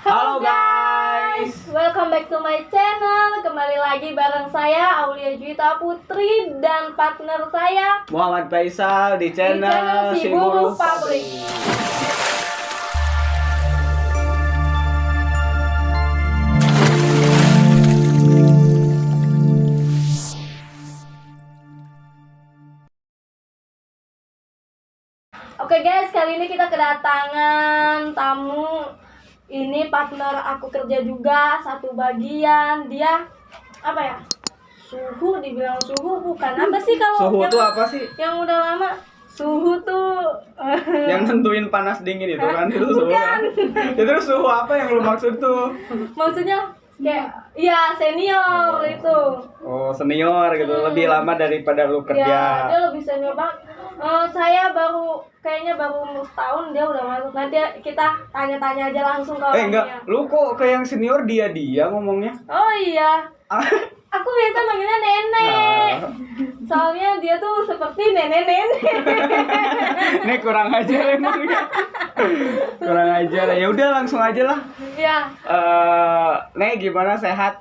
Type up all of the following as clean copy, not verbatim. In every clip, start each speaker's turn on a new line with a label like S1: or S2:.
S1: Halo guys,
S2: welcome back to my channel. Kembali lagi bareng saya Aulia Juwita Putri dan partner saya
S1: Muhammad Faisal di channel
S2: Si Buruh Pabrik. Oke guys, kali ini kita kedatangan tamu. Ini partner aku kerja juga, satu bagian. Dia apa ya? Suhu, dibilang suhu bukan. Apa sih kalau
S1: Suhu
S2: yang,
S1: tuh apa sih?
S2: yang udah lama? Suhu tuh
S1: Yang nentuin panas dingin itu kan? Itu suhu kan? Itu suhu apa yang lu maksud tuh?
S2: maksudnya kayak ya senior itu.
S1: Oh senior gitu, lebih lama daripada lu kerja.
S2: Ya, dia lebih senior banget. Saya kayaknya baru umur setahun, dia udah masuk. Nanti kita tanya-tanya aja langsung ke orangnya.
S1: Enggak, lu kok ke yang senior dia ngomongnya?
S2: Oh iya, aku biasa manggilnya nenek. Soalnya dia tuh seperti nenek-nenek.
S1: Ini kurang ajar emang ya. Kurang ajar. Ya udah langsung aja lah.
S2: Ya.
S1: Nek gimana, sehat?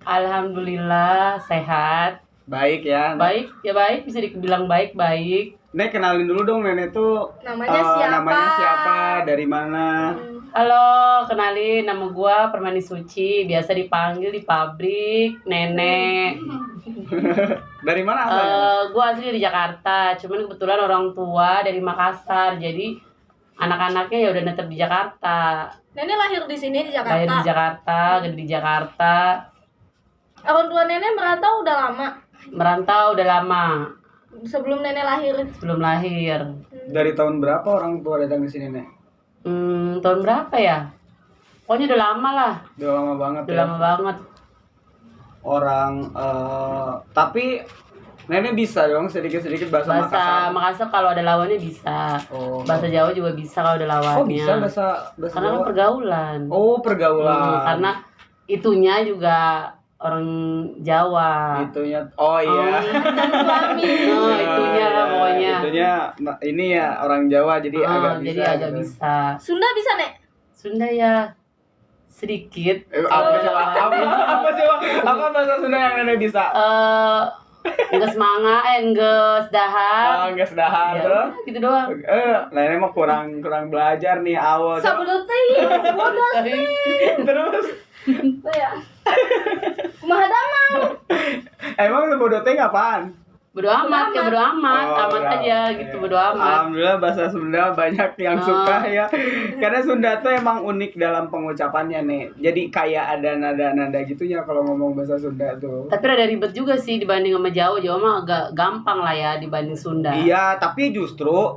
S3: Alhamdulillah sehat.
S1: Baik ya.
S3: Baik, ya baik, bisa dibilang baik-baik.
S1: Nek kenalin dulu dong Nenek tuh.
S2: Namanya siapa?
S1: Namanya siapa? Dari mana?
S3: Halo, kenalin nama gua Permani Suci, biasa dipanggil di pabrik Nenek.
S1: Dari mana asalnya?
S3: Gua asli dari Jakarta, cuman kebetulan orang tua dari Makassar, jadi anak-anaknya ya udah netep di Jakarta.
S2: Nenek lahir di sini di Jakarta.
S3: Lahir di Jakarta, gede di Jakarta.
S2: Orang tua nenek merantau udah lama.
S3: Merantau udah lama,
S2: Sebelum nenek lahir.
S3: sebelum lahir.
S1: Dari tahun berapa orang tua datang ke sini, Nek?
S3: Tahun berapa ya? Pokoknya udah lama lah.
S1: Udah lama banget
S3: Udah
S1: ya.
S3: lama banget.
S1: Orang tapi Nenek bisa dong sedikit-sedikit bahasa
S3: Bahasa
S1: Makassar.
S3: Makassar kalau ada lawannya bisa.
S1: Oh.
S3: Bahasa Jawa juga bisa kalau ada lawannya.
S1: Oh, bisa bahasa
S3: Karena kan
S1: Jawa?
S3: pergaulan.
S1: Oh, pergaulan.
S3: Karena itunya juga orang Jawa.
S1: Itunya. Oh iya.
S2: Suami.
S3: Itunya lah pokoknya.
S1: Itunya ini ya orang Jawa jadi agak bisa.
S3: Jadi agak
S1: gitu.
S3: bisa.
S2: Sunda bisa, Nek?
S3: Sunda ya sedikit.
S1: Apa coba? Apa coba? Apa bahasa Sunda yang Nenek bisa?
S3: Enggak semangat, enggak sedahar.
S1: Enggak sedahar
S3: Ya,
S1: terus.
S3: gitu doang.
S1: Nenek mah kurang belajar nih awal.
S2: Sabodo teh, bodoh
S3: Tapi
S1: Terus
S2: tuh ya. Kumaha damang?
S1: emang sebodoh teh apaan?
S3: bodo amat, ya bodo amat,
S1: Oh,
S3: amat
S1: udah.
S3: aja gitu, bodo amat.
S1: Alhamdulillah bahasa Sunda banyak yang suka ya. Karena Sunda tuh emang unik dalam pengucapannya nih. Jadi kayak ada nada-nada gitu ya kalau ngomong bahasa Sunda tuh.
S3: Tapi rada ribet juga sih dibanding sama Jawa. Jawa mah agak gampang lah ya dibanding Sunda.
S1: Iya, tapi justru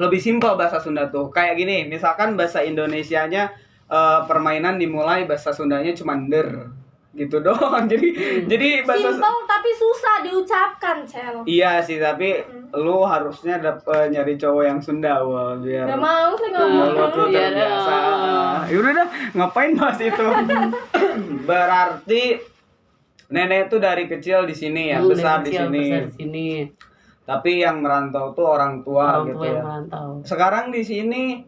S1: lebih simpel bahasa Sunda tuh. Kayak gini, misalkan bahasa Indonesianya permainan dimulai bahasa Sundanya cuma der gitu doang. Jadi bahasa
S2: Simpel tapi susah diucapkan, Cel.
S1: Iya sih, tapi lu harusnya nyari cowok yang Sunda, Wal, biar
S2: Gak mau sih
S1: mulut
S2: ngomong.
S1: lu
S3: Iya,
S1: terbiasa. Yaudah dah, ngapain bahas itu? Berarti Nenek tuh dari kecil di sini ya, besar di sini.
S3: Besar di sini.
S1: Tapi yang merantau tuh orang tua
S3: Orang
S1: gitu
S3: tua yang
S1: ya.
S3: merantau.
S1: Sekarang di sini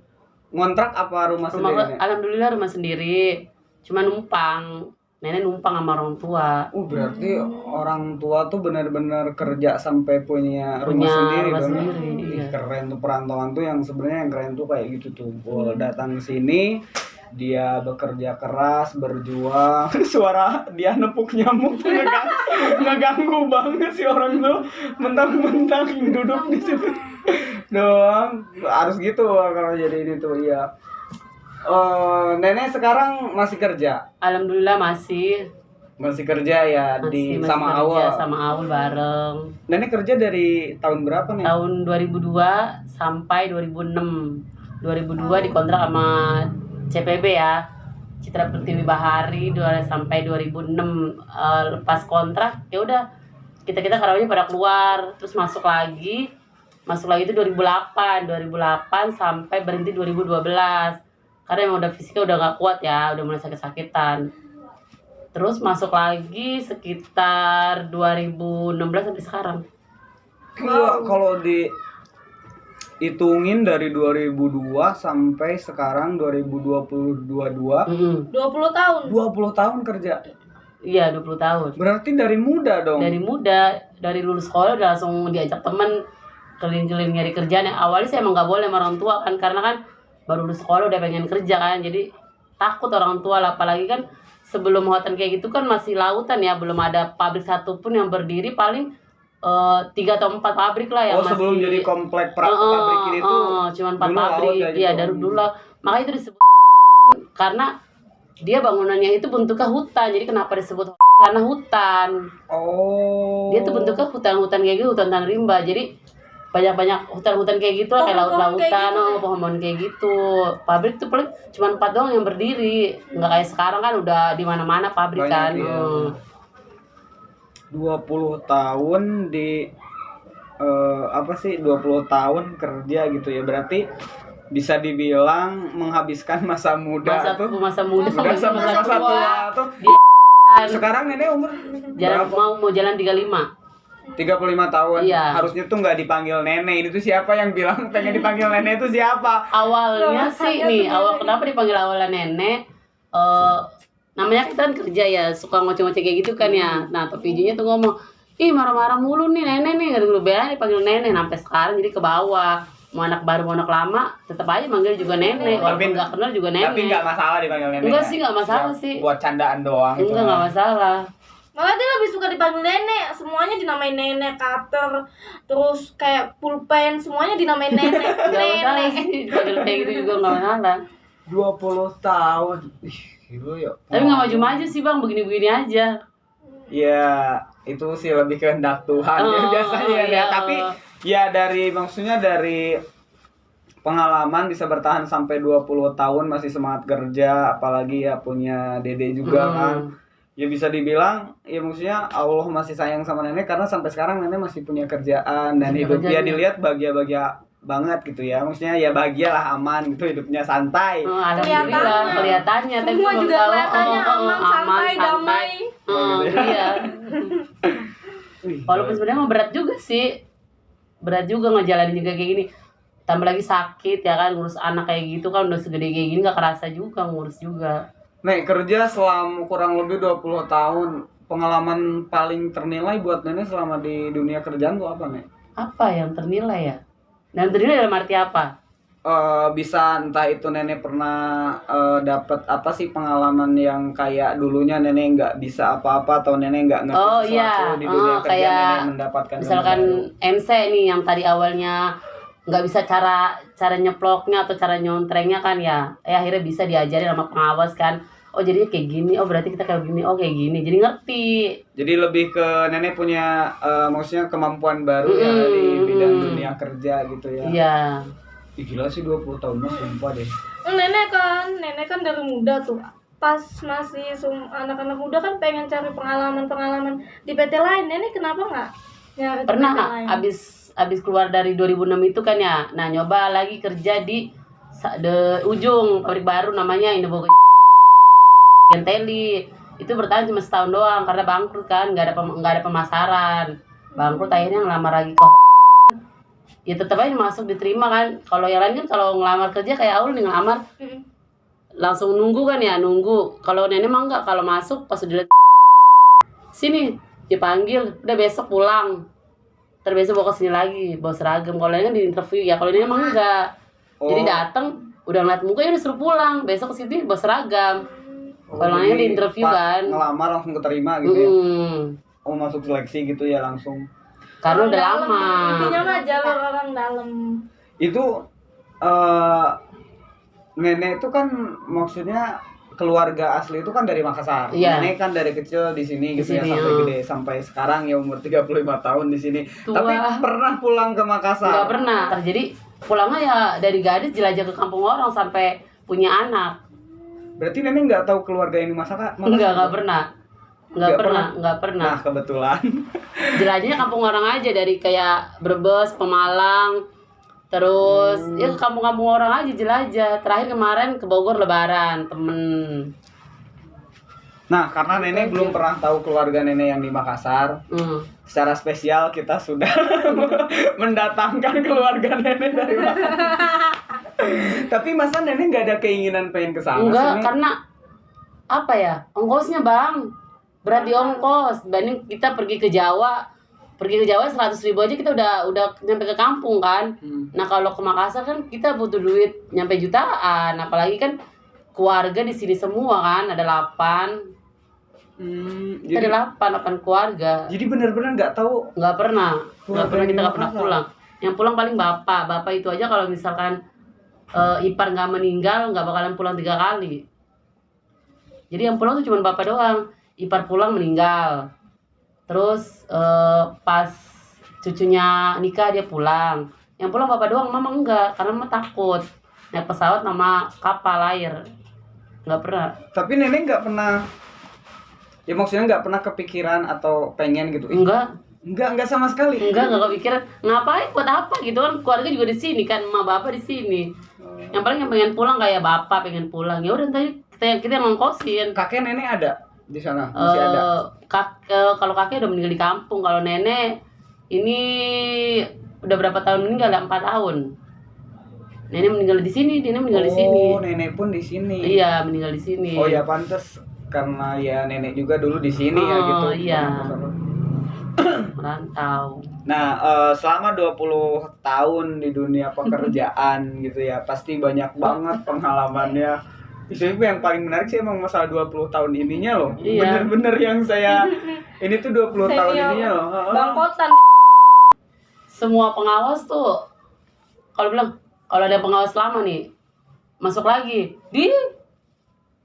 S1: ngontrak apa rumah sendiri? Nek?
S3: Alhamdulillah rumah sendiri. Cuma numpang. Nenek numpang sama orang tua.
S1: Berarti orang tua tuh benar-benar kerja sampai punya rumah sendiri
S3: rumah
S1: dong.
S3: sendiri,
S1: Ih,
S3: iya.
S1: keren tuh perantauan tuh yang sebenarnya yang keren tuh kayak gitu tuh. Datang ke sini, dia bekerja keras, berjuang. Suara dia nepuk nyamuk tuh ngeganggu banget sih orang tuh. Mentang-mentang duduk di situ doang. Harus gitu kalau jadi ini tuh, iya. Nenek sekarang masih kerja?
S3: Alhamdulillah masih
S1: Kerja ya
S3: masih
S1: sama
S3: kerja
S1: awal.
S3: sama Aul bareng.
S1: Nenek kerja dari tahun berapa nih?
S3: Tahun 2002 sampai 2006. 2002 dikontrak sama CPB ya, Citra Pertiwi Bahari sampai 2006. Lepas kontrak ya udah kita karyawannya pada keluar, terus masuk lagi itu 2008 sampai berhenti 2012 karena emang udah fisiknya udah nggak kuat ya, udah mulai sakit-sakitan. Terus masuk lagi sekitar 2016 sampai sekarang.
S1: Gila, kalau di hitungin dari 2002 sampai sekarang 2022
S3: Mm-mm.
S2: 20 tahun.
S1: 20 tahun kerja.
S3: Iya 20 tahun.
S1: Berarti dari muda dong.
S3: Dari muda, dari lulus sekolah udah langsung diajak temen keliling-keliling nyari kerjaan. Yang awalnya sih emang nggak boleh sama orang tua kan, karena kan baru lulus sekolah udah pengen kerja kan, jadi takut orang tua lah. Apalagi kan sebelum hutan kayak gitu kan masih lautan ya, belum ada pabrik satupun yang berdiri, paling 3 atau 4 pabrik lah yang masih.
S1: Sebelum jadi komplek pabrik ini tuh
S3: cuma 4
S1: dulu
S3: pabrik
S1: laut ya
S3: iya
S1: gitu.
S3: dari dulu lah. Makanya itu disebut karena dia bangunannya itu bentuknya hutan, jadi kenapa disebut karena hutan.
S1: Oh.
S3: Dia tuh bentuknya hutan-hutan kayak gitu, hutan rimba. Jadi banyak-banyak hutan-hutan kayak gitu lah, kayak
S2: Pohon-pohon kayak
S3: laut-lautan,
S2: gitu ya?
S3: pohon-pohon kayak gitu. Pabrik tuh paling cuma 4 doang yang berdiri. Nggak kayak sekarang kan udah di mana-mana pabrik
S1: Banyak,
S3: kan.
S1: iya. 20 tahun di 20 tahun kerja gitu ya. Berarti bisa dibilang menghabiskan masa muda
S3: Masa muda
S1: udah sama masa tua tuh.
S3: Di-
S1: Sekarang nenek umur
S3: jalan
S1: berapa?
S3: mau jalan 35.
S1: 35 tahun.
S3: Iya.
S1: Harusnya tuh nggak dipanggil nenek. Ini tuh siapa yang bilang pengen dipanggil nenek itu siapa?
S3: Awalnya
S2: Loh,
S3: sih
S2: saya
S3: nih,
S2: sendiri.
S3: kenapa dipanggil awalnya nenek? Namanya kita kan kerja ya, suka ngoceh-ngoceh kayak gitu kan ya. Nah, tapi izinnya tuh ngomong, ih marah-marah mulu nih nenek nih, kata gue bela dipanggil nenek. Sampai sekarang jadi ke bawah. Mau anak baru mau anak lama, tetap aja manggil juga nenek. Walaupun nggak kenal juga nenek.
S1: Tapi nggak masalah dipanggil nenek.
S3: Enggak
S1: ya?
S3: sih, nggak masalah
S1: Ya,
S3: sih.
S1: Buat candaan doang. itu
S3: Enggak
S1: mah.
S3: masalah.
S2: Malah dia lebih suka dipanggil nenek, semuanya dinamain nenek, cutter, terus kayak pulpen, semuanya dinamain nenek.
S3: Nggak masalah
S2: Nenek.
S3: sih, dipanggil kayak gitu juga nggak masalah.
S1: 20 tahun. Ih, gila ya.
S3: Tapi nggak maju-maju sih bang, begini-begini aja.
S1: Ya, itu sih lebih kehendak Tuhan ya
S3: Oh,
S1: biasanya ya.
S3: iya.
S1: Tapi ya maksudnya dari pengalaman bisa bertahan sampai 20 tahun masih semangat kerja, apalagi ya punya dede juga kan. Ya bisa dibilang ya maksudnya Allah masih sayang sama nenek karena sampai sekarang nenek masih punya kerjaan dan
S3: Masih
S1: hidupnya
S3: kerjaan.
S1: dilihat bahagia-bahagia banget gitu ya. Maksudnya ya bahagia lah, aman gitu, hidupnya santai.
S3: Alhamdulillah kelihatannya, tapi
S2: Semua
S3: belum
S2: juga
S3: tahu.
S2: kelihatannya aman, santai, damai.
S3: Iya.
S1: Wih,
S3: Walaupun sebenarnya mah berat juga sih, berat juga ngejalanin juga kayak gini. Tambah lagi sakit ya kan, ngurus anak kayak gitu kan udah segede kayak gini gak kerasa juga ngurus juga.
S1: Nek kerja selama kurang lebih 20 tahun, pengalaman paling ternilai buat nenek selama di dunia kerjaan tuh apa, Nek?
S3: Apa yang ternilai ya? Dan ternilai dalam arti apa?
S1: Bisa entah itu nenek pernah dapat apa sih pengalaman yang kayak dulunya nenek nggak bisa apa-apa atau nenek nggak ngerti
S3: Oh,
S1: sesuatu
S3: iya.
S1: di dunia kerja,
S3: Kayak
S1: nenek mendapatkan
S3: Misalkan
S1: ilmu baru.
S3: MC nih yang tadi awalnya nggak bisa cara nyeploknya atau cara nyontrengnya kan ya, akhirnya bisa diajarin sama pengawas kan. Oh jadinya kayak gini, oh berarti kita kayak gini, oh kayak gini, jadi ngerti.
S1: Jadi lebih ke nenek punya maksudnya kemampuan baru ya di bidang dunia kerja gitu ya.
S3: Iya.
S1: Ih, gila sih 20 tahun mah sumpah deh.
S2: Nenek kan dari muda tuh. Pas masih anak-anak muda kan pengen cari pengalaman-pengalaman di PT lain. Nenek kenapa nggak nyari di
S3: Pernah
S2: PT lain?
S3: abis keluar dari 2006 itu kan ya, nah nyoba lagi kerja di ujung pabrik baru namanya Indoboga Genteli. Itu bertahan cuma setahun doang karena bangkrut kan, nggak ada pemasaran, bangkrut. Akhirnya ngelamar lagi ke ya tetap aja masuk diterima kan. Kalau yang lain kan kalau ngelamar kerja kayak Aul nih ngelamar
S2: Mm.
S3: langsung nunggu kan ya, nunggu. Kalau nenek mah enggak, kalau masuk pas udah sini dipanggil udah besok pulang, terbesok bawa kesini lagi bawa seragam. Kalau nenek kan di interview ya, kalau nenek mah enggak. Jadi datang udah ngeliat muka ya udah suruh pulang, besok kesini bawa seragam. Kalau
S1: jadi
S3: nanya di interview
S1: pas
S3: kan.
S1: ngelamar langsung keterima gitu ya. Oh, masuk seleksi gitu ya langsung.
S3: Karena
S2: Orang
S3: udah
S2: dalam,
S3: lama.
S2: intinya mah jalur orang dalam.
S1: Itu nenek itu kan maksudnya keluarga asli itu kan dari Makassar.
S3: Iya.
S1: Nenek kan dari kecil di sini
S3: Di
S1: gitu ya
S3: sini,
S1: sampai
S3: ya.
S1: gede sampai sekarang ya umur 35 tahun di sini.
S3: Tua.
S1: Tapi pernah pulang ke Makassar.
S3: Nggak pernah. Jadi pulangnya ya dari Gadis jelajah ke kampung orang sampai punya anak.
S1: Berarti nenek nggak tahu keluarga ini Makassar?
S3: Nggak pernah. Nggak pernah.
S1: Nah, kebetulan.
S3: Jelajahnya kampung orang aja, dari kayak Brebes, Pemalang, terus ya ke kampung-kampung orang aja jelajah. Terakhir kemarin ke Bogor lebaran temen.
S1: Nah, karena nenek belum pernah tahu keluarga nenek yang di Makassar. secara spesial kita sudah mendatangkan keluarga nenek dari mana. Tapi masa nenek nggak ada keinginan pengen ke sana?
S3: Enggak, karena apa ya? Ongkosnya, Bang. Berat di ongkos. Dibanding kita pergi ke Jawa 100.000 aja kita udah nyampe ke kampung kan. Nah, kalau ke Makassar kan kita butuh duit nyampe jutaan, apalagi kan keluarga di sini semua kan, ada 8. Kita ada 8 keluarga.
S1: Jadi benar-benar nggak tahu.
S3: Nggak pernah kita nggak pernah
S1: Makassar.
S3: pulang. Yang pulang paling bapak itu aja kalau misalkan ipar nggak meninggal nggak bakalan pulang 3 kali. Jadi yang pulang tuh cuma bapak doang. Ipar pulang meninggal. Terus pas cucunya nikah dia pulang. Yang pulang bapak doang, mama enggak, karena mama takut naik pesawat sama kapal air. Nggak pernah.
S1: Tapi nenek nggak pernah. Ya maksudnya nggak pernah kepikiran atau pengen gitu. Enggak sama sekali.
S3: Enggak kepikiran. Ngapain buat apa gitu kan? Keluarga juga di sini kan, emak bapak di sini. Yang paling yang pengen pulang kayak bapak pengen pulang. Ya udah tadi kita yang ngongkosin.
S1: Kakek nenek ada di sana? Masih ada.
S3: Kalau kakek udah meninggal di kampung. Kalau nenek ini udah berapa tahun meninggal? 4 tahun. Nenek meninggal di sini, nenek meninggal di sini.
S1: Oh, nenek pun di sini.
S3: Iya, meninggal di sini.
S1: Oh ya pantas karena ya nenek juga dulu di sini ya gitu.
S3: Iya. Merantau.
S1: Nah, selama 20 tahun di dunia pekerjaan gitu ya, pasti banyak banget pengalamannya. Justru yang paling menarik sih emang masalah 20 tahun ininya loh.
S3: Iya.
S1: Bener-bener yang saya ini tuh 20 tahun ininya loh.
S2: Bangkotan.
S3: Semua pengawas tuh kalau ada pengawas lama nih masuk lagi di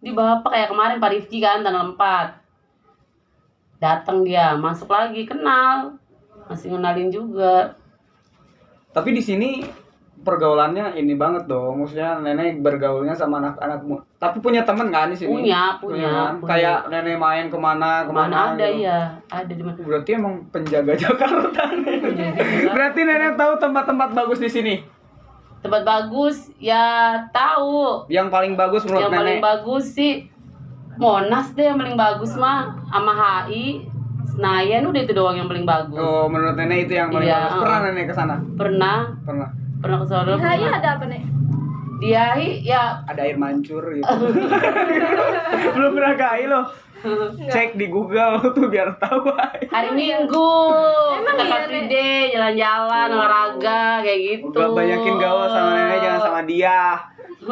S3: bapak kayak kemarin Pak Rifki kan tanggal 4 datang dia masuk lagi kenal masih ngenalin juga.
S1: Tapi di sini pergaulannya ini banget dong. Maksudnya nenek bergaulnya sama anak-anak. Tapi punya temen kan di sini?
S3: Punya.
S1: Kan? Kayak nenek main kemana
S3: Mana ada
S1: gitu.
S3: ya ada di mana.
S1: Berarti emang penjaga Jakarta nih. Berarti nenek tahu tempat-tempat bagus di sini.
S3: Tempat bagus ya tahu.
S1: Yang paling bagus menurut
S3: Yang
S1: nenek.
S3: paling bagus sih Monas deh yang paling bagus mah sama HI Senayan udah itu doang yang paling bagus.
S1: Oh, menurut nenek itu yang paling
S3: Iya,
S1: bagus. Pernah nenek ke sana?
S3: Pernah ke sana.
S2: Di HI ada apa nih?
S3: Di HI ya
S1: Ada air mancur gitu. Belum pernah ke HI loh. Cek di Google tuh biar tahu.
S3: hari Minggu
S2: Emang
S3: kita
S2: iya,
S3: Car Free Day jalan-jalan olahraga kayak gitu.
S1: Udah banyakin gaul sama nenek, jangan sama dia.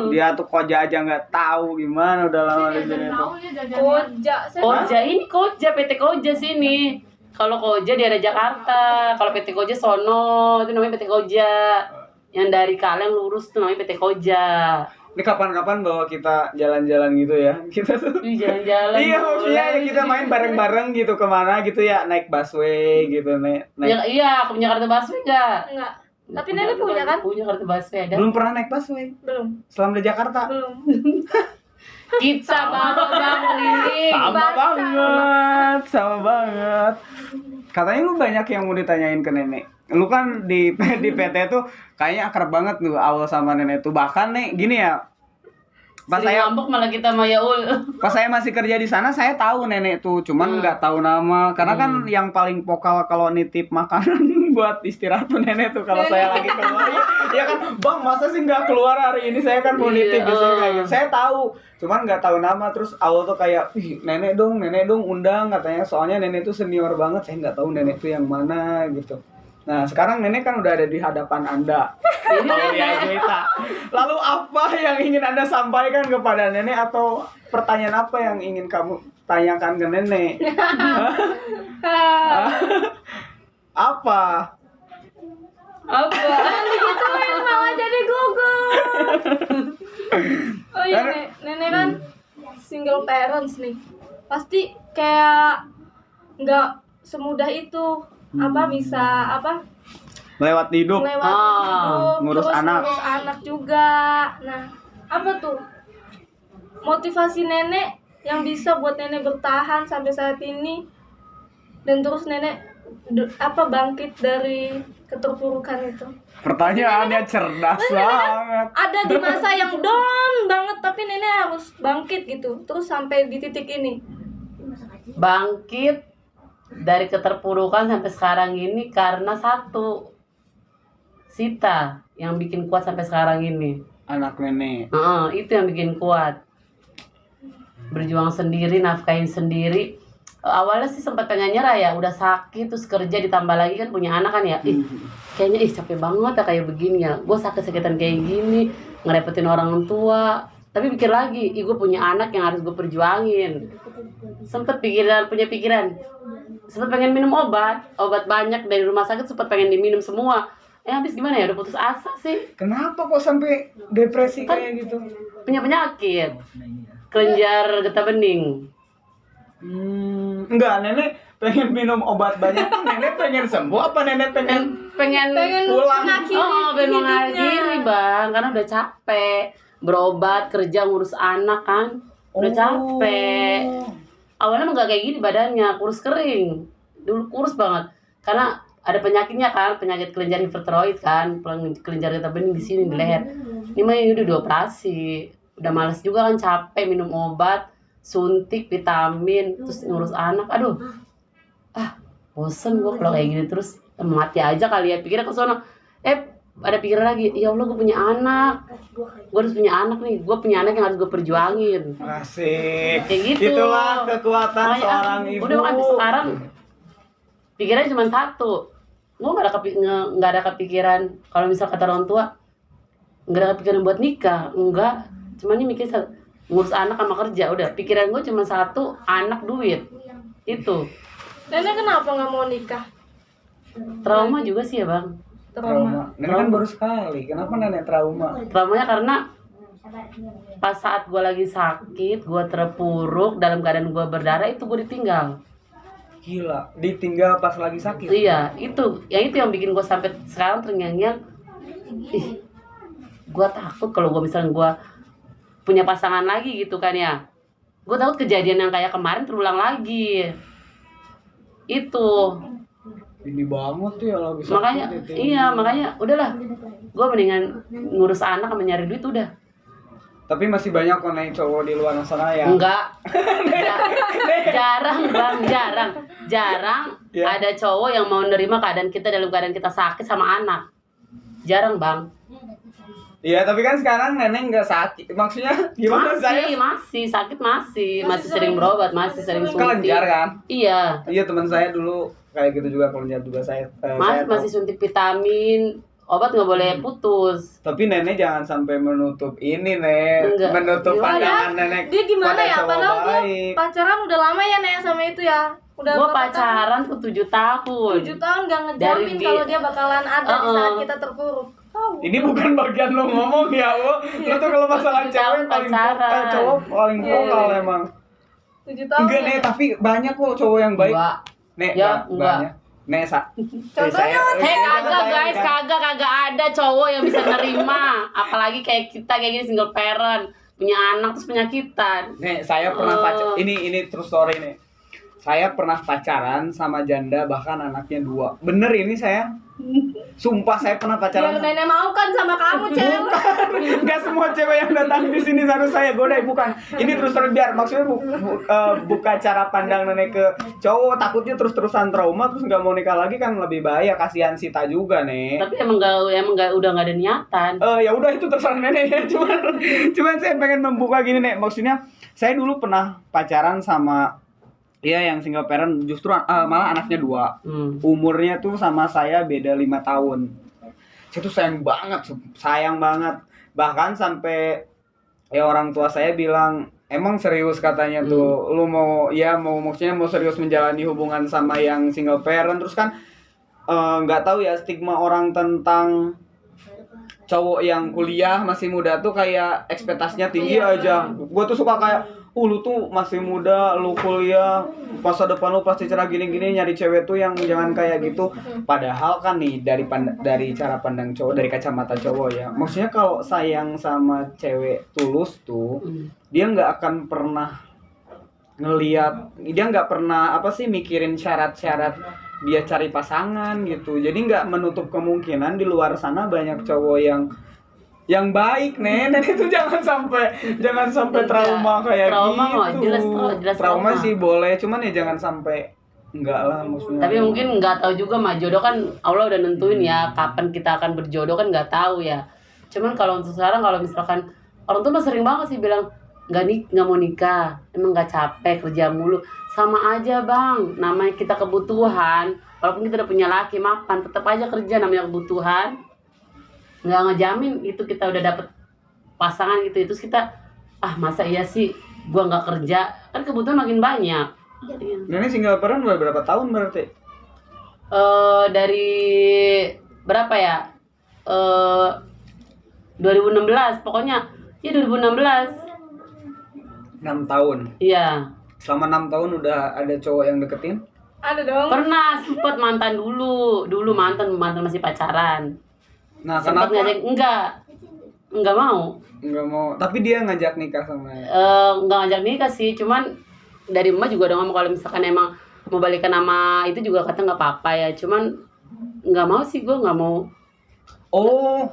S1: Dia tuh koja aja nggak tahu gimana udah lama di sini tuh.
S2: Koja.
S3: PT Koja sini. Kalau Koja di ada Jakarta, kalau PT Koja sono itu namanya PT Koja. Yang dari Kaleng lurus tuh namanya PT Koja.
S1: Ini kapan-kapan bawa kita jalan-jalan gitu ya. Kita tuh
S3: Jalan-jalan.
S1: iya maksudnya ya kita main bareng-bareng gitu kemana gitu ya, naik busway gitu naik.
S3: Iya, ke Jakarta busway enggak?
S2: Enggak. Tapi nenek punya kan?
S3: Punya kartu busway ada.
S1: Belum pernah naik busway
S2: Belum.
S1: selama di Jakarta.
S2: Belum.
S3: Kita baru bang keliling.
S1: Sama banget. Katanya lu banyak yang mau ditanyain ke nenek. Lu kan di PT tuh kayaknya akrab banget lu awal sama nenek tuh. Bahkan nih gini ya. Pas
S3: Sering
S1: saya
S3: ngambek malah kita sama Yaul.
S1: Pas saya masih kerja di sana, saya tahu nenek tuh, cuman nggak tahu nama. Karena kan yang paling vokal kalau nitip makanan buat istirahat tuh nenek tuh kalau saya lagi keluar. Ya kan, bang masa sih nggak keluar hari ini? Saya kan mau nitip biasanya kayak gitu. Saya tahu, cuman nggak tahu nama. Terus awal tuh kayak, ih nenek dong undang katanya. Soalnya nenek tuh senior banget, saya nggak tahu nenek tuh yang mana gitu. Nah sekarang nenek kan udah ada di hadapan Anda. Lalu apa yang ingin Anda sampaikan kepada nenek atau pertanyaan apa yang ingin kamu tanyakan ke nenek? Apa?
S2: Digituin malah jadi gugup. Oh iya, nenek kan single parents nih. Pasti kayak nggak semudah itu bisa
S1: Melewati hidup. Ngurus
S2: terus
S1: anak.
S2: ngurus anak juga. Nah, apa tuh motivasi nenek yang bisa buat nenek bertahan sampai saat ini dan terus nenek bangkit dari keterpurukan itu?
S1: Pertanyaannya cerdas banget.
S2: Ada di masa yang down banget tapi nenek harus bangkit gitu terus sampai di titik ini.
S3: Bangkit dari keterpurukan sampai sekarang ini karena satu, Sita yang bikin kuat sampai sekarang ini.
S1: Anak nenek.
S3: Itu yang bikin kuat. Berjuang sendiri, nafkahin sendiri. Awalnya sih sempat pengen nyerah ya, udah sakit terus kerja ditambah lagi kan punya anak kan ya. Kayaknya capek banget ya kayak begini ya. Gue sakit-sakitan kayak gini, ngerepotin orang tua. Tapi pikir lagi, gue punya anak yang harus gue perjuangin. Sempet punya pikiran. Sempet pengen minum obat banyak dari rumah sakit, sempet pengen diminum semua. Habis gimana ya, udah putus asa sih.
S1: Kenapa kok sampai depresi
S3: Kan
S1: kayak gitu?
S3: punya penyakit kelenjar getah bening.
S1: Enggak, nenek pengen minum obat banyak. Nenek pengen sembuh apa nenek pengen
S3: pengen
S1: pulang?
S3: pengen mengakhiri bang, karena udah capek berobat, kerja, ngurus anak kan, udah capek. Awalnya emang gak kayak gini badannya, kurus kering, dulu kurus banget karena ada penyakitnya kan, penyakit kelenjar hipertiroid kan, kelenjar getah bening di sini di leher. Ini mah udah dioperasi, udah males juga kan, capek minum obat, suntik vitamin, terus ngurus anak. Aduh, bosen gue kalau kayak gini terus, mati aja kali ya, pikirnya ke sono. Ada pikiran lagi, ya Allah gue punya anak, gue harus punya anak nih, gue punya anak yang harus gue perjuangin.
S1: Asik.
S3: Kayak gitu.
S1: Itulah kekuatan
S3: Makanya,
S1: seorang ibu.
S3: Udah sampai sekarang pikirannya cuma satu, gue nggak ada kepikiran kalau misal kata orang tua nggak ada kepikiran buat nikah, enggak, cuma ini mikir ngurus anak sama kerja. Udah pikiran gue cuma satu, anak, duit. Itu
S2: Nenek kenapa nggak mau nikah?
S3: trauma juga sih ya bang.
S1: Trauma. Nenek kan baru sekali. Kenapa nenek trauma?
S3: Traumanya karena pas saat gue lagi sakit, gue terpuruk dalam keadaan gue berdarah, itu gue ditinggal.
S1: Gila, ditinggal pas lagi sakit.
S3: Iya, itu yang bikin gue sampai sekarang terngiang-ngiang. Gue takut kalau gue misalnya gue punya pasangan lagi gitu kan ya, gue takut kejadian yang kayak kemarin terulang lagi. Itu
S1: Ini banget tuh ya lagi sakit.
S3: makanya udahlah, gue mendingan ngurus anak sama nyari duit udah.
S1: Tapi masih banyak kok nih cowok di luar sana ya.
S3: Enggak. Jarang bang, jarang
S1: Ya.
S3: ada cowok yang mau nerima keadaan kita dalam keadaan kita sakit sama anak. Jarang bang.
S1: Iya, tapi kan sekarang nenek nggak sakit. Maksudnya gimana saya?
S3: Masih sakit, masih sering berobat, masih sering suntik.
S1: Kelenjar kan?
S3: Iya.
S1: Iya, teman saya dulu kayak gitu juga, kelenjar juga saya. Saya
S3: Masih
S1: tahu.
S3: suntik vitamin, obat nggak boleh putus.
S1: Tapi nenek jangan sampai menutup ini, Nek.
S3: Enggak.
S1: Menutup
S3: Gimana?
S1: pandangan nenek.
S2: Dia gimana
S1: pada
S2: ya?
S1: cowok
S2: Padahal gue
S1: baik.
S2: pacaran udah lama ya Nek sama itu ya. Udah
S3: Gue
S2: berapa
S3: pacaran tuh 7 tahun.
S2: 7 tahun gak ngejamin
S3: Dari
S2: kalau dia bakalan ada di saat
S3: Uh-uh.
S2: kita terpuruk. Tahu.
S1: Ini bukan bagian lo ngomong ya, lo. Lo tuh kalau masalah cewek paling
S3: Pacaran.
S1: cowok paling vokal
S2: Iya.
S1: emang.
S2: 7 tahun.
S1: Enggak,
S2: ya.
S1: Nek, tapi banyak kok cowok yang baik.
S3: Enggak.
S1: Nek,
S3: Ya, enggak.
S1: banyak. Nek,
S2: Contohnya,
S3: Kagak guys, kagak ada cowok yang bisa nerima. Apalagi kayak kita kayak gini single parent, punya anak terus penyakitan.
S1: Nek, saya pernah pacaran. Ini true story nih. Saya pernah pacaran sama janda, bahkan anaknya 2. Bener ini saya. Sumpah saya pernah pacaran.
S2: biar nenek mau kan sama kamu cewek.
S1: Enggak semua cewek yang datang di sini harus saya godai, bukan. Ini terus biar maksudnya buka cara pandang nenek ke cowok, takutnya terus-terusan trauma terus nggak mau nikah lagi kan lebih bahaya, kasihan Sita juga, Nek.
S3: Tapi emang nggak udah nggak ada niatan.
S1: Ya udah itu terserah nenek ya. Cuman saya pengen membuka gini, Nek. Maksudnya saya dulu pernah pacaran sama yang single parent, justru malah anaknya 2. Umurnya tuh sama saya beda 5 tahun. Saya tuh sayang banget. Bahkan sampai orang tua saya bilang, emang serius katanya tuh, lu mau maksudnya mau serius menjalani hubungan sama yang single parent. Terus kan nggak tahu ya, stigma orang tentang cowok yang kuliah masih muda tuh kayak ekspektasinya tinggi aja. Gue tuh suka kayak, lu tuh masih muda, lu kuliah, masa depan lu pasti cerah gini-gini, nyari cewek tuh yang jangan kayak gitu. Padahal kan nih dari cara pandang cowok, dari kacamata cowok ya, maksudnya kalau sayang sama cewek tulus tuh, dia nggak akan pernah dia nggak pernah mikirin syarat-syarat dia cari pasangan gitu. Jadi nggak menutup kemungkinan di luar sana banyak cowok yang baik, Nen. Dan itu jangan sampai trauma kayak
S3: Trauma
S1: gitu.
S3: mah jelas
S1: Trauma
S3: trauma.
S1: sih boleh, cuman ya jangan sampai Enggak lah maksudnya.
S3: Tapi mungkin nggak tahu juga mah, jodoh kan Allah udah nentuin ya kapan kita akan berjodoh kan nggak tahu ya. Cuman kalau untuk sekarang kalau misalkan orang tuh mah sering banget sih bilang nggak mau nikah, emang nggak capek kerja mulu, sama aja bang, namanya kita kebutuhan, walaupun kita udah punya laki mapan tetap aja kerja, namanya kebutuhan, nggak ngejamin itu kita udah dapet pasangan gitu, terus kita masa iya sih gua nggak kerja, kan kebutuhan makin banyak.
S1: Ini single parent udah berapa tahun berarti?
S3: Dari berapa ya? 2016 pokoknya. Ya 2016.
S1: 6 tahun.
S3: Iya.
S1: Selama 6 tahun udah ada cowok yang deketin?
S2: Ada dong.
S3: Pernah sempet mantan dulu. Dulu mantan masih pacaran.
S1: Nah,
S3: Sempet
S1: kenapa?
S3: ngajak enggak mau.
S1: Enggak mau. Tapi dia ngajak nikah sama ya.
S3: Enggak ngajak nikah sih, cuman dari emak juga udah ngomong kalau misalkan emang mau balikan nama itu juga kata nggak apa-apa ya, cuman nggak mau sih, gue nggak mau.
S1: Oh,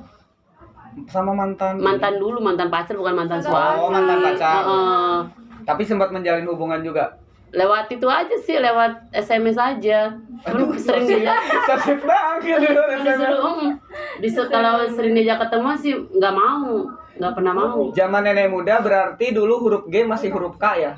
S1: sama mantan
S3: Dulu, mantan pacar bukan mantan suami.
S1: Oh, mantan pacar.
S3: Heeh.
S1: Tapi sempat menjalin hubungan juga.
S3: Lewat itu aja sih, lewat SMS aja.
S1: Aduh,
S3: Sering
S1: sakit banget.
S3: kalau sering diajak ketemu sih nggak mau, nggak pernah mau.
S1: Zaman nenek muda berarti dulu huruf G masih huruf K ya?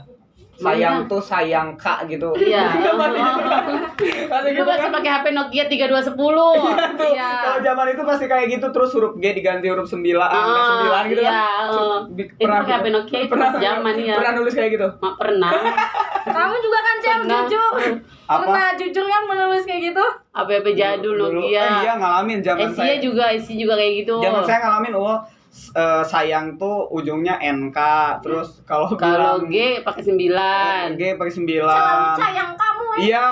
S1: Sayang tuh sayang K gitu.
S3: Iya.
S1: Masih
S3: Itu
S1: gitu
S3: masih
S1: kan?
S3: pakai HP Nokia 3210.
S1: Tuh,
S3: Iya.
S1: kalau zaman itu pasti kayak gitu, terus huruf G diganti huruf 9, angka 9 gitu
S3: iya,
S1: kan.
S3: itu pakai HP Nokia itu
S1: pernah,
S3: zaman ya.
S1: Pernah nulis kayak gitu?
S3: Pernah.
S2: Kamu juga kan Cel,
S3: Pernah.
S2: jujur.
S1: Apa?
S2: Pernah jujur kan menulis kayak gitu?
S3: HP jadul
S1: Dulu.
S3: Nokia.
S1: Iya, ngalamin zaman saya.
S3: Isi juga kayak gitu.
S1: Zaman saya ngalamin, sayang tuh ujungnya NK, terus kalau
S3: Kalau
S1: bilang
S3: G pakai 9.
S1: G pakai 9.
S2: Selalu sayang kamu.
S1: Iya.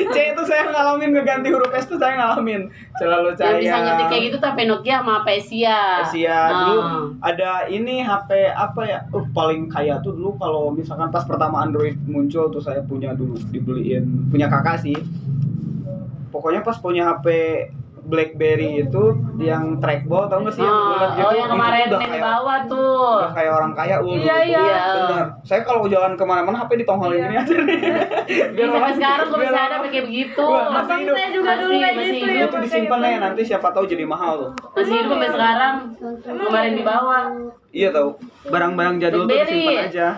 S1: C itu saya ngalamin, ngeganti huruf S tuh saya ngalamin. Selalu
S3: Yang
S1: sayang.
S3: bisa ngetik kayak gitu tuh HP Nokia sama HP Asia.
S1: Asia
S3: Nah.
S1: dulu ada ini HP apa ya? Paling kaya tuh dulu kalau misalkan pas pertama Android muncul tuh saya punya dulu, dibeliin, punya kakak sih. Pokoknya pas punya HP BlackBerry itu yang trackball, tau gak sih? Bulat gitu.
S3: yang kemarin
S1: Itu udah
S3: yang di
S1: kayak-
S3: bawah tuh.
S1: udah kayak orang kaya.
S2: Iya, iya.
S1: Benar. Saya kalau jalan kemana-mana HP ditongolin gini aja nih.
S3: Biar sampai
S1: orang-
S3: sekarang gue
S1: biar
S3: masih ada
S1: orang-
S3: pakai begitu.
S1: Wah, masih
S2: Abang
S1: hidup.
S2: saya juga dulu kayak
S3: Masih
S2: gitu
S3: hidup.
S2: ya.
S1: Itu disimpan nih, nanti siapa tahu jadi mahal tuh.
S3: Masih hidup sampai sekarang. Kemarin di bawah.
S1: Iya tahu. Barang-barang jadul tuh
S3: BlackBerry.
S1: disimpan aja.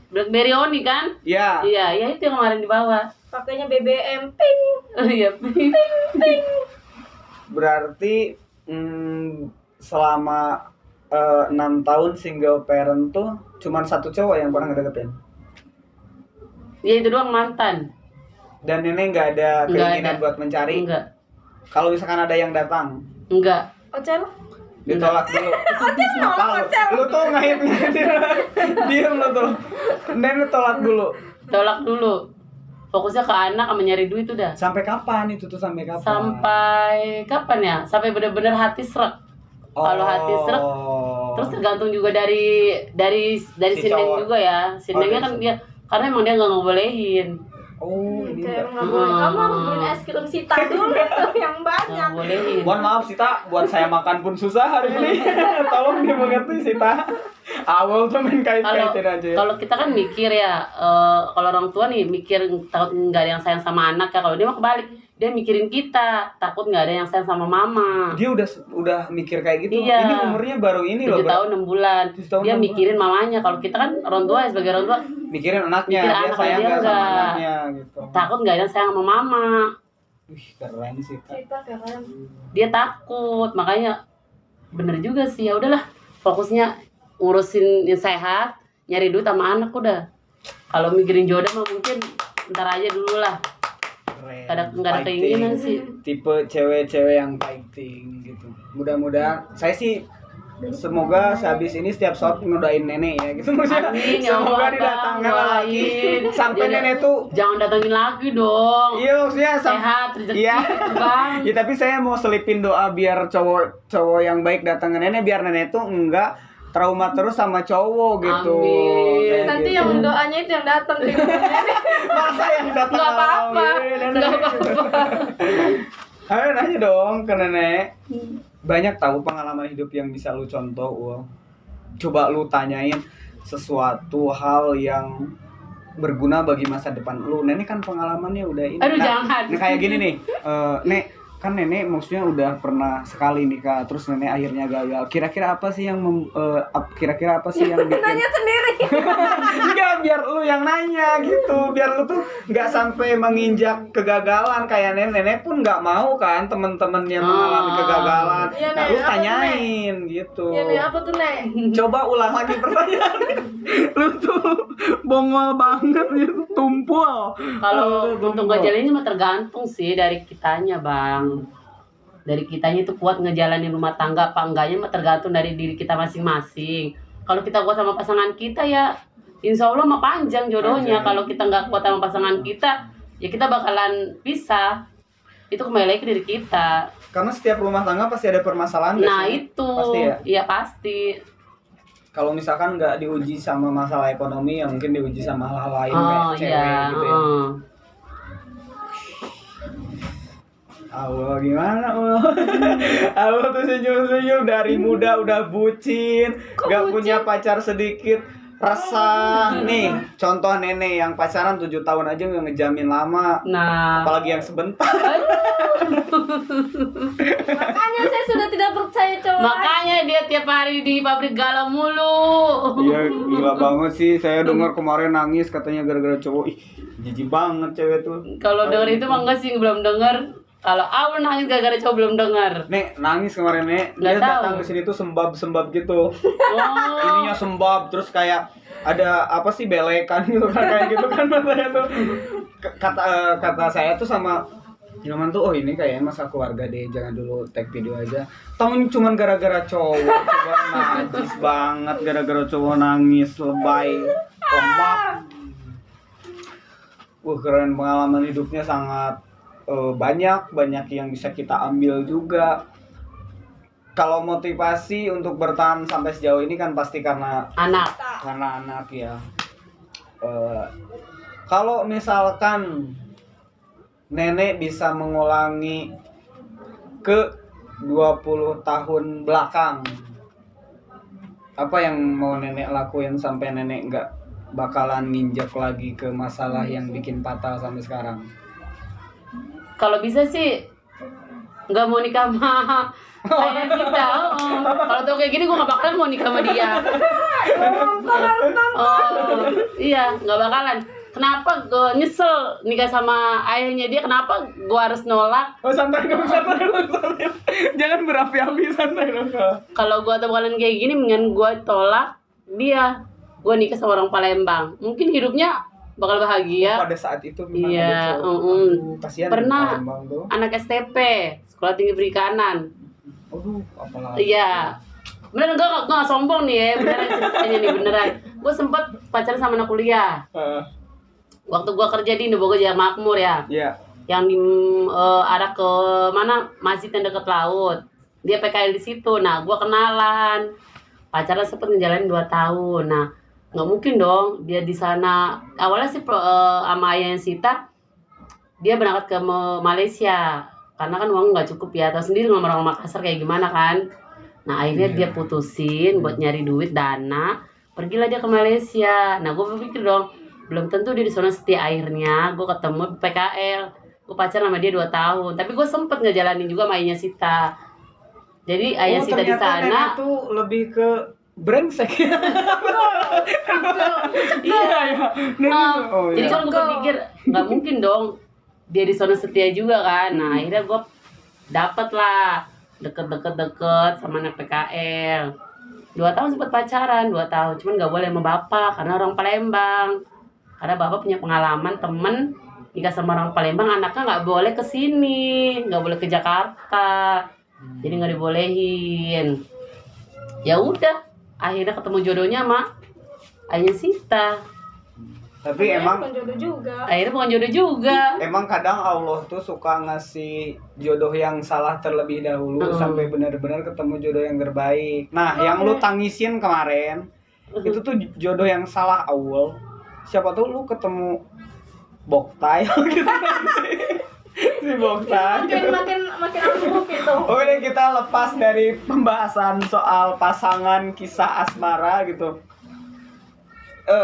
S3: BlackBerry Oni kan?
S1: Iya.
S3: Iya, ya itu yang kemarin di bawah.
S2: Pakainya BBM ping.
S3: Iya.
S1: Berarti selama 6 tahun single parent tuh cuman satu cowok yang pernah ngedeketin.
S3: Ya itu doang mantan.
S1: Dan nenek nggak ada
S3: Nggak
S1: keinginan
S3: ada.
S1: buat mencari.
S3: Enggak.
S1: Kalau misalkan ada yang datang,
S3: Enggak.
S2: Ocel.
S1: ditolak dulu.
S2: nolak
S1: Tahu,
S2: Ocel.
S1: lu tuh ngait-ngaitin. Diam lu tuh. Nenek tolak dulu.
S3: Tolak dulu. Fokusnya ke anak sama nyari duit udah.
S1: Sampai kapan itu tuh, sampai kapan?
S3: Sampai kapan ya? Sampai bener-bener hati srek. Kalau hati srek, terus tergantung juga dari
S1: Si
S3: si Neng
S1: cowok.
S3: juga ya. Si
S1: Oh,
S3: Nengnya
S1: dari
S3: kan dia karena emang dia nggak ngebolehin.
S1: Oh, ini
S2: Kayak
S1: enggak.
S2: nggak boleh. Kamu harus beliin es krim Sita dulu tuh yang
S3: Nggak
S2: banyak.
S3: ngebolehin.
S1: Mohon maaf Sita, buat saya makan pun susah hari ini. Tolong dimengerti Sita. Awal tuh main kait-kaitin aja.
S3: Kalau kita kan mikir ya, kalau orang tua nih mikir takut nggak ada yang sayang sama anak ya. Kalau dia mah kebalik, dia mikirin kita, takut nggak ada yang sayang sama mama.
S1: Dia udah mikir kayak gitu.
S3: Iya.
S1: Ini umurnya baru ini loh,
S3: 7 tahun 6 bulan.
S1: 7 tahun,
S3: Dia
S1: 6
S3: mikirin mamanya. Kalau kita kan orang tua ya, sebagai orang tua
S1: mikirin anaknya,
S3: Mikir
S1: dia
S3: anaknya,
S1: sayang
S3: dia
S1: nggak sama
S3: enggak.
S1: anaknya gitu.
S3: takut nggak ada yang sayang sama mama.
S1: Wih, keren sih. Kak.
S2: Sita keren.
S3: Dia takut, makanya bener juga sih, ya udahlah fokusnya ngurusin yang sehat, nyari duit sama anak udah. Kalau mikirin jodoh mah mungkin ntar aja dulu lah.
S1: Keren.
S3: Nggak ada
S1: Fighting.
S3: keinginan sih.
S1: Tipe cewek-cewek yang fighting gitu. Mudah-mudahan saya sih semoga sehabis ini setiap shot ngedoain nenek ya gitu maksudnya.
S3: Amin, ya
S1: Semoga
S3: Allah,
S1: didatangkan
S3: Bang,
S1: lagi
S3: doain.
S1: sampai
S3: Dia-
S1: nenek tuh.
S3: Jangan datengin lagi dong.
S1: Iya maksudnya
S3: Sehat, rezeki,
S1: Iya.
S3: Bang.
S1: Ya tapi saya mau selipin doa biar cowok yang baik datang ke nenek, biar nenek tuh enggak trauma terus sama cowok gitu.
S3: Amin.
S1: Kayak
S2: Nanti
S1: gitu.
S2: yang doanya itu yang datang di
S1: Masa yang datang
S3: Nggak apa-apa.
S1: alami, nenek.
S3: Nggak apa-apa.
S1: Ayo nanya dong ke nenek. Banyak tahu pengalaman hidup yang bisa lu contoh, Ul. Coba lu tanyain sesuatu hal yang berguna bagi masa depan lu. Nenek kan pengalamannya udah ini.
S3: Aduh, jangan.
S1: Nah, kayak gini nih, Nek, kan nenek maksudnya udah pernah sekali nikah, terus nenek akhirnya gagal. Kira-kira apa sih yang kira-kira apa sih yang bikin?
S2: Nanya sendiri.
S1: Enggak, biar lu yang nanya gitu, biar lu tuh nggak sampai menginjak kegagalan kayak nenek pun nggak mau kan temen-temen yang mengalami kegagalan.
S2: Iya,
S1: Nah,
S2: Nek,
S1: lu
S2: apa,
S1: tanyain gitu.
S2: Ya nih apa tuh Nek?
S1: Coba ulang lagi pertanyaan. Lu tuh bongol banget gitu, tumpul.
S3: Kalau
S1: Lu tuh
S3: untuk
S1: tumpul.
S3: ngejalanin mah tergantung sih dari kitanya, Bang. Dari kitanya itu kuat ngejalanin rumah tangga apa enggaknya mah tergantung dari diri kita masing-masing. Kalau kita kuat sama pasangan kita ya insya Allah mah panjang jodohnya.
S1: Panjang.
S3: Kalau kita nggak kuat sama pasangan kita ya kita bakalan pisah. Itu kembali lagi ke diri kita.
S1: Karena setiap rumah tangga pasti ada permasalahan.
S3: Nah
S1: biasanya.
S3: itu
S1: Pasti ya.
S3: iya pasti.
S1: Kalau misalkan nggak diuji sama masalah ekonomi, ya mungkin diuji sama hal-hal lain
S3: Oh
S1: kayak cewek
S3: iya.
S1: gitu ya. Allah gimana Allah? Allah tuh senyum-senyum dari muda udah bucin, gak punya pacar sedikit, resah. Nih, contoh nenek yang pacaran 7 tahun aja nggak ngejamin lama,
S3: Nah,
S1: apalagi yang sebentar.
S2: Makanya saya sudah tidak percaya cowok.
S3: makanya dia tiap hari di pabrik galau mulu.
S1: Iya, gila banget sih. Saya dengar kemarin nangis katanya gara-gara cowok. Ih, jijik banget cewek tuh.
S3: Kalau denger itu mah enggak sih, belum denger. Kalau awal nangis gara-gara cowok belum denger.
S1: Nek, nangis kemarin, Nek.
S3: Nggak
S1: Dia
S3: tahu.
S1: datang ke sini tuh sembab-sembab gitu.
S3: Oh,
S1: Ininya sembab, terus kayak ada apa sih belekan gitu kan, kayak gitu kan matanya tuh. Kata saya tuh sama Hilman tuh, oh ini kayaknya masa keluarga deh, jangan dulu tag video aja. Tahu cuman gara-gara cowok, coba najis banget gara-gara cowok nangis, lebay, lemah. Keren, pengalaman hidupnya sangat banyak yang bisa kita ambil juga. Kalau motivasi untuk bertahan sampai sejauh ini kan pasti karena
S3: anak.
S1: anak ya. Kalau misalkan nenek bisa mengulangi ke 20 tahun belakang, apa yang mau nenek lakuin sampai nenek nggak bakalan nginjak lagi ke masalah yang bikin fatal sampai sekarang?
S3: Kalau bisa sih nggak mau nikah sama kayak kita. Kalau tau kayak gini gue nggak bakalan mau nikah sama dia. Oh iya nggak bakalan. Kenapa gue nyesel nikah sama ayahnya dia? Kenapa gue harus nolak?
S1: Oh santai dong, santai dong. Jangan berapi-api, santai dong.
S3: Kalau gue tau bakalan kayak gini, mendingan gue tolak dia. Gue nikah sama orang Palembang. Mungkin hidupnya bakal bahagia.
S1: Pada saat itu memang
S3: Iya,
S1: ada cowok. Aduh, kasihan
S3: Pernah.
S1: di Palembang tuh.
S3: Anak STP, Sekolah Tinggi Perikanan.
S1: Aduh, apalagi.
S3: Iya. Beneran gue gak sombong nih ya, beneran ceritanya nih, beneran. Gue sempet pacaran sama anak kuliah. Waktu gue kerja di Indobogo Jaya Makmur ya.
S1: Iya.
S3: Yang di arah ke mana? Masjid yang deket laut. Dia PKL di situ. Nah, gue kenalan. Pacaran sempet ngejalanin 2 tahun. Nah, nggak mungkin dong dia di sana. Awalnya sih sama ayahnya Sita dia berangkat ke Malaysia karena kan uang nggak cukup ya. Tahu sendiri orang Makassar kayak gimana kan. Nah akhirnya dia putusin buat nyari duit dana, pergilah dia ke Malaysia. Nah gue berpikir dong, belum tentu dia di sana setia. Akhirnya gue ketemu di PKL, gue pacaran sama dia 2 tahun. Tapi gue sempet ngejalanin juga sama ayahnya Sita. Jadi ayah Sita di
S1: ternyata
S3: sana.
S1: nenek tuh lebih ke brengsek ya.
S3: Iya.
S1: Oh,
S3: Jadi
S1: iya.
S3: kan gue berpikir nggak mungkin dong dia di sana setia juga kan. Nah akhirnya gue dapet lah deket sama anak PKL. 2 tahun sempat pacaran, 2 tahun. Cuman nggak boleh sama bapak karena orang Palembang. Karena bapak punya pengalaman temen nikah sama orang Palembang, anaknya nggak boleh ke sini, nggak boleh ke Jakarta. Jadi nggak dibolehin. Ya udah, akhirnya ketemu jodohnya sama ayahnya Sita.
S1: Tapi emang
S2: bukan jodoh juga.
S3: Akhirnya bukan jodoh juga.
S1: emang kadang Allah tuh suka ngasih jodoh yang salah terlebih dahulu sampai benar-benar ketemu jodoh yang terbaik. Nah, yang lu tangisin kemarin itu tuh jodoh yang salah awal. Siapa tahu lu ketemu Boktai gitu nanti. Si Boktai.
S2: Makin ampuh gitu.
S1: Oke, kita lepas dari pembahasan soal pasangan kisah asmara gitu.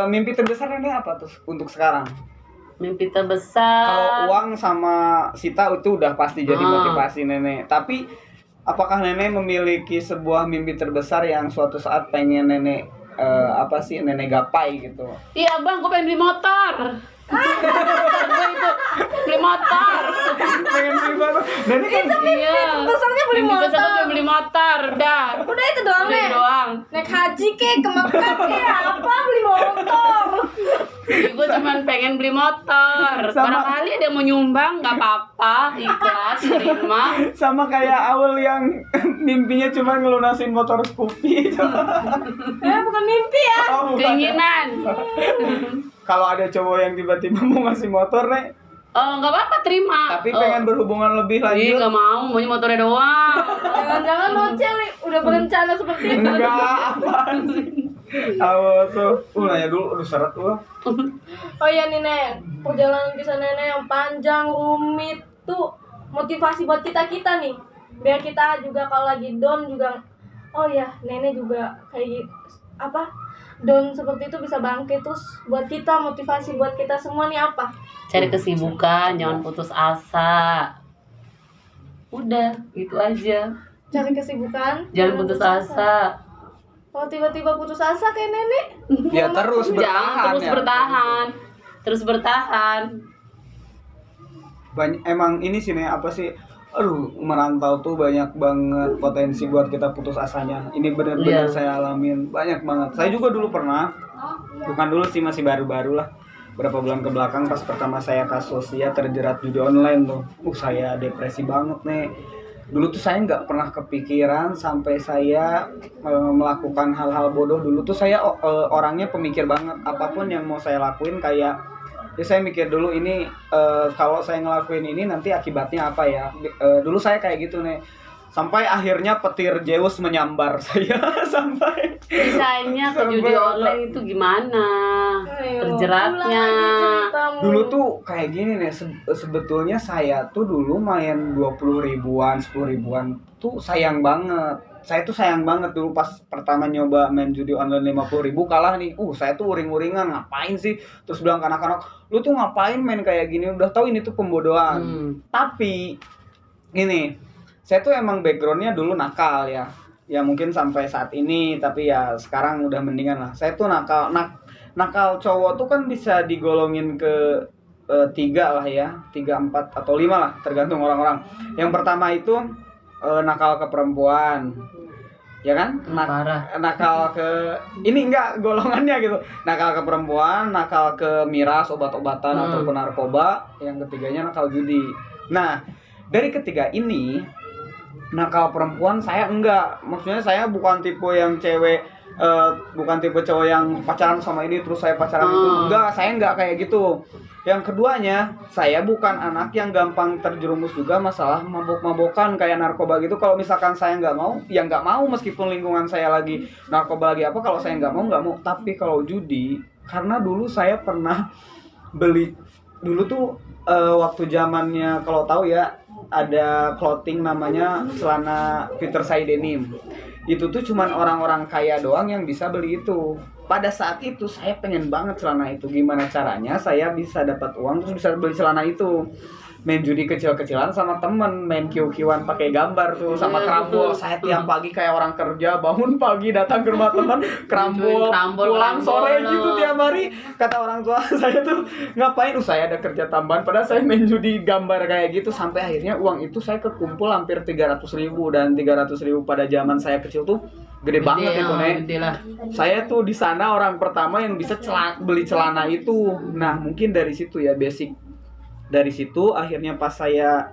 S1: mimpi terbesar nenek apa tuh untuk sekarang?
S3: Mimpi terbesar.
S1: Kalau uang sama Sita itu udah pasti jadi motivasi nenek. Tapi apakah nenek memiliki sebuah mimpi terbesar yang suatu saat pengen nenek nenek gapai gitu?
S3: Iya bang, gue pengen beli motor. Gue itu beli motor.
S1: Pengen beli motor. Nenek kan
S2: Terbesarnya beli
S3: Mimpi
S2: motor.
S3: besar gue beli motor. Udah.
S2: Udah itu doang
S3: Udah
S2: nih.
S3: doang.
S2: Naik haji ke Mekah apa beli motor.
S3: Gue cuman pengen beli motor. Barangkali ada yang mau nyumbang, nggak apa-apa, ikhlas, terima.
S1: sama kayak Awal yang mimpinya cuma ngelunasin motor Scoopy itu.
S2: Bukan mimpi ya.
S1: Oh, bukan.
S3: Keinginan.
S1: Kalau ada cowok yang tiba-tiba mau ngasih motor, Nek,
S3: Oh, nggak apa-apa, terima.
S1: tapi pengen berhubungan lebih
S3: Ih,
S1: lanjut.
S3: nggak mau, maunya motornya doang.
S2: Jangan-jangan Nocel udah berencana seperti itu.
S1: Enggak, apaan sih? Awal tuh, nanya dulu, aduh seret gua.
S2: Oh iya nih Nek, perjalanan kisah nenek yang panjang rumit tuh motivasi buat kita nih. Biar kita juga kalau lagi down juga, oh ya nenek juga kayak down seperti itu bisa bangkit. Terus buat kita motivasi buat kita semua nih apa?
S3: Cari kesibukan, jangan putus asa. Udah, gitu aja.
S2: Cari kesibukan.
S3: Jangan putus asa.
S2: Kalau tiba-tiba putus asa kayak nenek,
S1: Ya terus
S3: Jangan
S1: bertahan
S3: terus
S1: ya.
S3: bertahan. Terus bertahan.
S1: Emang ini sih Nek, apa sih? Aduh, merantau tuh banyak banget potensi buat kita putus asanya. Ini benar-benar
S3: Iya.
S1: saya alamin banyak banget. Saya juga dulu pernah, bukan dulu sih, masih baru-baru lah. Berapa bulan ke belakang pas pertama saya kasus ya terjerat judi online tuh. Saya depresi banget nih. Dulu tuh saya nggak pernah kepikiran sampai saya melakukan hal-hal bodoh. Dulu tuh saya orangnya pemikir banget. Apapun yang mau saya lakuin kayak ya saya mikir dulu ini kalau saya ngelakuin ini nanti akibatnya apa ya. Dulu saya kayak gitu nih. Sampai akhirnya petir Zeus menyambar saya sampai
S3: Bisanya ke judi online itu gimana? Terjeratnya.
S1: Dulu tuh kayak gini nih, sebetulnya saya tuh dulu main 20 ribuan, 10 ribuan tuh sayang banget. Saya tuh sayang banget dulu pas pertama nyoba main judi online 50 ribu kalah nih. Saya tuh uring-uringan, ngapain sih? Terus bilang ke anak-anak, lu tuh ngapain main kayak gini? Udah tahu ini tuh pembodohan. Tapi ini, saya tuh emang backgroundnya dulu nakal ya. Ya mungkin sampai saat ini, tapi ya sekarang udah mendingan lah. Saya tuh nakal cowok tuh kan bisa digolongin ke 3 lah ya, 3, 4 atau 5 lah, tergantung orang-orang. Yang pertama itu nakal ke perempuan, ya kan? Nakal ke ini enggak golongannya gitu. Nakal ke perempuan, nakal ke miras, obat-obatan ataupun narkoba. Yang ketiganya nakal judi. Nah, dari ketiga ini nakal perempuan saya enggak. Maksudnya saya bukan tipe yang cewek bukan tipe cowok yang pacaran sama ini terus saya pacaran itu. Enggak, saya enggak kayak gitu. Yang keduanya, saya bukan anak yang gampang terjerumus juga masalah mabok-mabokan kayak narkoba gitu. Kalau misalkan saya nggak mau, ya nggak mau meskipun lingkungan saya lagi narkoba lagi apa. Kalau saya nggak mau. Tapi kalau judi, karena dulu saya pernah beli dulu tuh waktu zamannya kalau tahu ya ada clothing namanya celana Peter Say Denim. Itu tuh cuman orang-orang kaya doang yang bisa beli itu. Pada saat itu saya pengen banget celana itu. Gimana caranya saya bisa dapat uang terus bisa beli celana itu. Main judi kecil-kecilan sama temen, main kiu-kiuan pakai gambar tuh sama kerambol. Saya tiap pagi kayak orang kerja, bangun pagi datang ke rumah teman, kerambol, pulang sore gitu tiap hari. Kata orang tua saya tuh ngapain? Saya ada kerja tambahan, padahal saya main judi gambar kayak gitu. Sampai akhirnya uang itu saya kekumpul hampir 300.000, dan 300.000 pada zaman saya kecil tuh gede banget itu nih. Saya tuh di sana orang pertama yang bisa beli celana itu. Nah mungkin dari situ ya basic. Dari situ akhirnya pas saya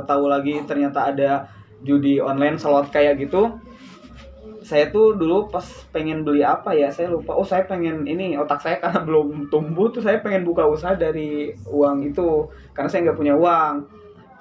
S1: tahu lagi ternyata ada judi online slot kayak gitu. Saya tuh dulu pas pengen beli apa ya saya lupa. Saya pengen ini, otak saya karena belum tumbuh tuh saya pengen buka usaha dari uang itu karena saya nggak punya uang.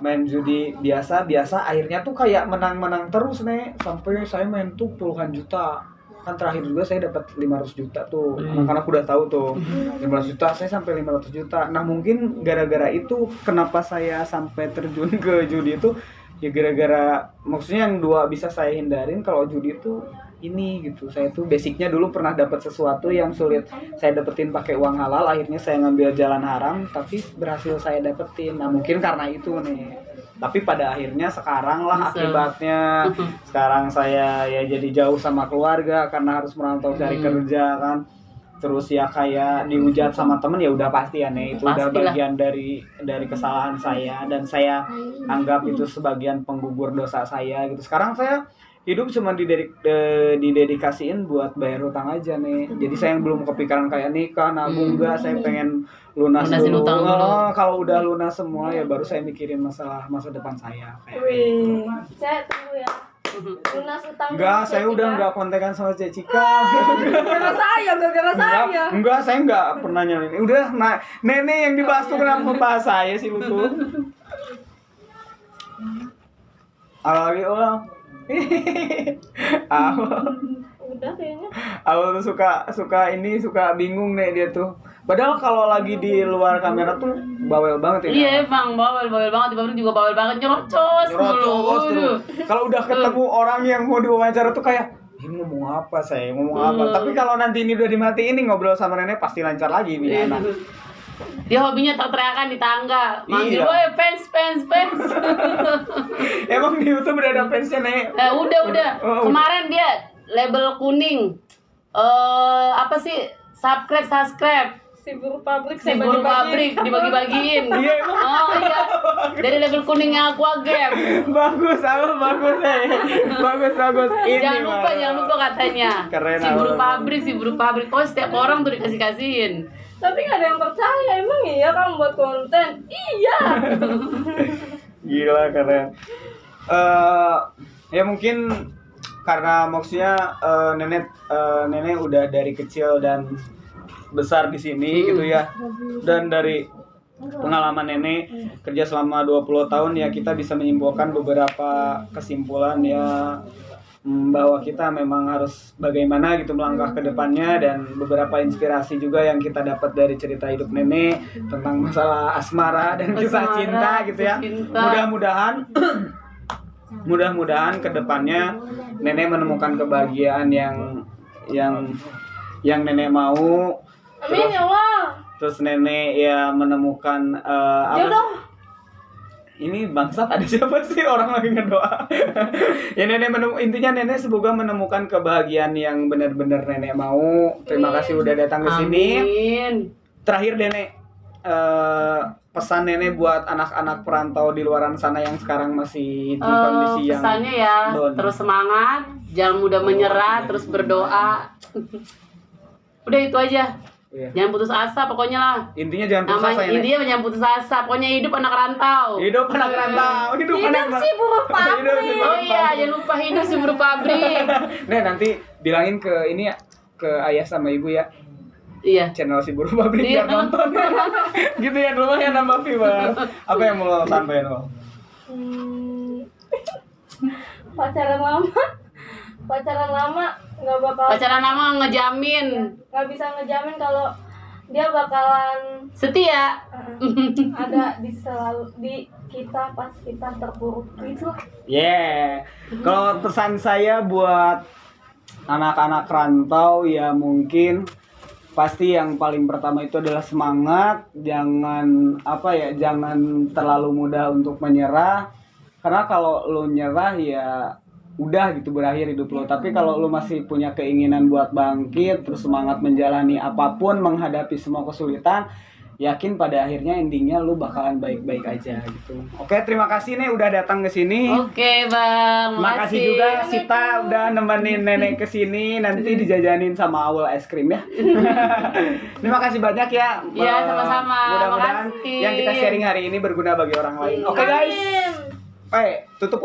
S1: Main judi biasa akhirnya tuh kayak menang terus nih sampai saya main tuh puluhan juta. Kan terakhir juga saya dapat 500 juta tuh. Anak-anak udah tahu tuh. 500 juta saya sampai 500 juta. Nah, mungkin gara-gara itu kenapa saya sampai terjun ke judi itu ya gara-gara maksudnya yang dua bisa saya hindarin. Kalau judi itu ini gitu. Saya tuh basicnya dulu pernah dapat sesuatu yang sulit saya dapetin pakai uang halal, akhirnya saya ngambil jalan haram tapi berhasil saya dapetin. Nah mungkin karena itu nih, tapi pada akhirnya sekarang lah akibatnya sekarang saya ya jadi jauh sama keluarga karena harus merantau cari kerja kan. Terus ya kayak dihujat sama temen, ya udah pasti ya nih, itu udah
S3: Pastilah.
S1: bagian dari kesalahan saya dan saya anggap itu sebagian penggugur dosa saya gitu. Sekarang saya hidup cuma didedikasiin buat bayar hutang aja nih. Jadi saya belum kepikiran kayak nikah, nabung enggak, saya pengen lunasin
S3: Lunasin hutang dulu.
S1: Kalau udah lunas semua ya baru saya mikirin masalah masa depan saya kayak gitu.
S2: Wih, saya tunggu ya. Lunas utang.
S1: Enggak,
S2: dulu,
S1: saya
S2: Cek
S1: udah
S2: Cika.
S1: enggak kontekan sama Cecika.
S2: Gara-gara saya.
S1: Saya enggak pernah nyalin. Udah, nah, nenek yang dibahas tuh kenapa bahas saya sih lu tuh? Lagi ulang. Awal,
S2: Udah kayaknya.
S1: awal tuh suka bingung nih dia tuh. Padahal kalau lagi di luar kamera tuh bawel banget ya.
S3: Iya emang bawel banget, di pabrik juga bawel banget, nyerocos
S1: Nyerocos
S3: mulu.
S1: terus. Kalau udah ketemu orang yang mau diwawancara tuh kayak ini ngomong apa saya, ngomong apa. Tapi kalau nanti ini udah dimatiin nih ngobrol sama nenek pasti lancar lagi nih anak.
S3: Dia hobinya teriakan di tangga, manggil,
S1: Iya.
S3: "Woi, fans."
S1: Emang di YouTube udah ada fansnya nek?
S3: Udah.
S1: Oh,
S3: Kemarin dia label kuning. Apa sih? Subscribe.
S2: Si buruh pabrik
S3: Si
S2: saya
S3: buruh
S2: bagi-bagi.
S3: pabrik dibagi-bagiin.
S1: Iya emang
S3: Oh iya. Dari label kuningnya Aqua Game.
S1: bagus, bagus nih. Bagus. Ini
S3: Jangan lupa katanya.
S1: Keren,
S3: si buruh pabrik. Oh, setiap orang tuh dikasihin.
S2: Tapi nggak ada yang percaya. Emang iya kamu buat konten? Iya.
S1: Gila keren. Ya mungkin karena maksudnya nenek udah dari kecil dan besar di sini gitu ya. Dan dari pengalaman nenek kerja selama 20 tahun ya kita bisa menyimpulkan beberapa kesimpulan ya, bahwa kita memang harus bagaimana gitu melangkah ke depannya, dan beberapa inspirasi juga yang kita dapat dari cerita hidup nenek tentang masalah asmara dan kisah
S3: Asmara,
S1: cinta gitu ya.
S3: cinta.
S1: Mudah-mudahan ke depannya nenek menemukan kebahagiaan yang nenek mau.
S2: Amin ya Allah.
S1: Terus nenek ya menemukan
S2: Jodoh.
S1: ini bangsat, ada siapa sih orang lagi ngedoa. Ya intinya nenek semoga menemukan kebahagiaan yang benar-benar nenek mau. Terima kasih udah datang ke sini.
S3: Amin.
S1: Terakhir nenek, pesan nenek buat anak-anak perantau di luaran sana yang sekarang masih di kondisi yang
S3: Pesannya ya,
S1: down.
S3: terus semangat, jangan mudah menyerah, terus berdoa. Udah itu aja.
S1: Iya.
S3: Jangan putus asa pokoknya lah.
S1: Intinya jangan putus asa
S3: Namanya
S1: ya, Nek.
S3: intinya jangan putus asa. Pokoknya hidup anak rantau.
S1: Hidup anak rantau, hidup anak
S2: Hidup si buruh pabrik.
S1: Hidup si buruh
S3: Oh iya, jangan lupa hidup si buruh pabrik.
S1: Nek, nanti bilangin ke ini ya, ke ayah sama ibu ya,
S3: Iya.
S1: channel si buruh pabrik biar
S3: Iya.
S1: nonton. Gitu ya, lumayan nambah viewer. Apa yang mau lo sampaikan lo?
S2: Pacaran lama nggak bakal,
S3: Pacaran lama ngejamin
S2: nggak bisa ngejamin kalau dia bakalan
S3: setia.
S2: ada di kita pas kita terpuruk gitu lah.
S1: Yeah. Kalau pesan saya buat anak-anak rantau ya mungkin pasti yang paling pertama itu adalah semangat, jangan jangan terlalu mudah untuk menyerah. Karena kalau lo nyerah ya udah gitu, berakhir hidup lo. Tapi kalau lo masih punya keinginan buat bangkit, terus semangat menjalani apapun, menghadapi semua kesulitan, yakin pada akhirnya endingnya lo bakalan baik-baik aja gitu. Oke, terima kasih nih udah datang ke sini.
S3: Oke, Bang.
S1: Makasih juga Sita udah nemenin nenek ke sini, nanti dijajanin sama Awul es krim ya. Terima kasih banyak ya.
S3: Iya, sama-sama.
S1: Mudah-mudahan
S3: Makasih.
S1: yang kita sharing hari ini berguna bagi orang lain. Oke guys.
S2: Amin.
S1: Tutup.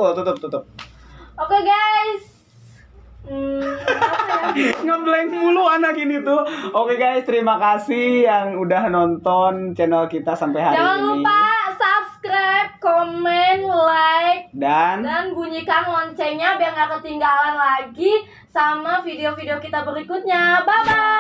S2: Oke guys. Apa ya?
S1: Ngeblank mulu anak ini tuh. Oke guys, terima kasih yang udah nonton channel kita sampai hari
S2: Jangan
S1: ini.
S2: lupa subscribe, komen, like,
S1: Dan
S2: dan bunyikan loncengnya biar nggak ketinggalan lagi sama video-video kita berikutnya. Bye bye.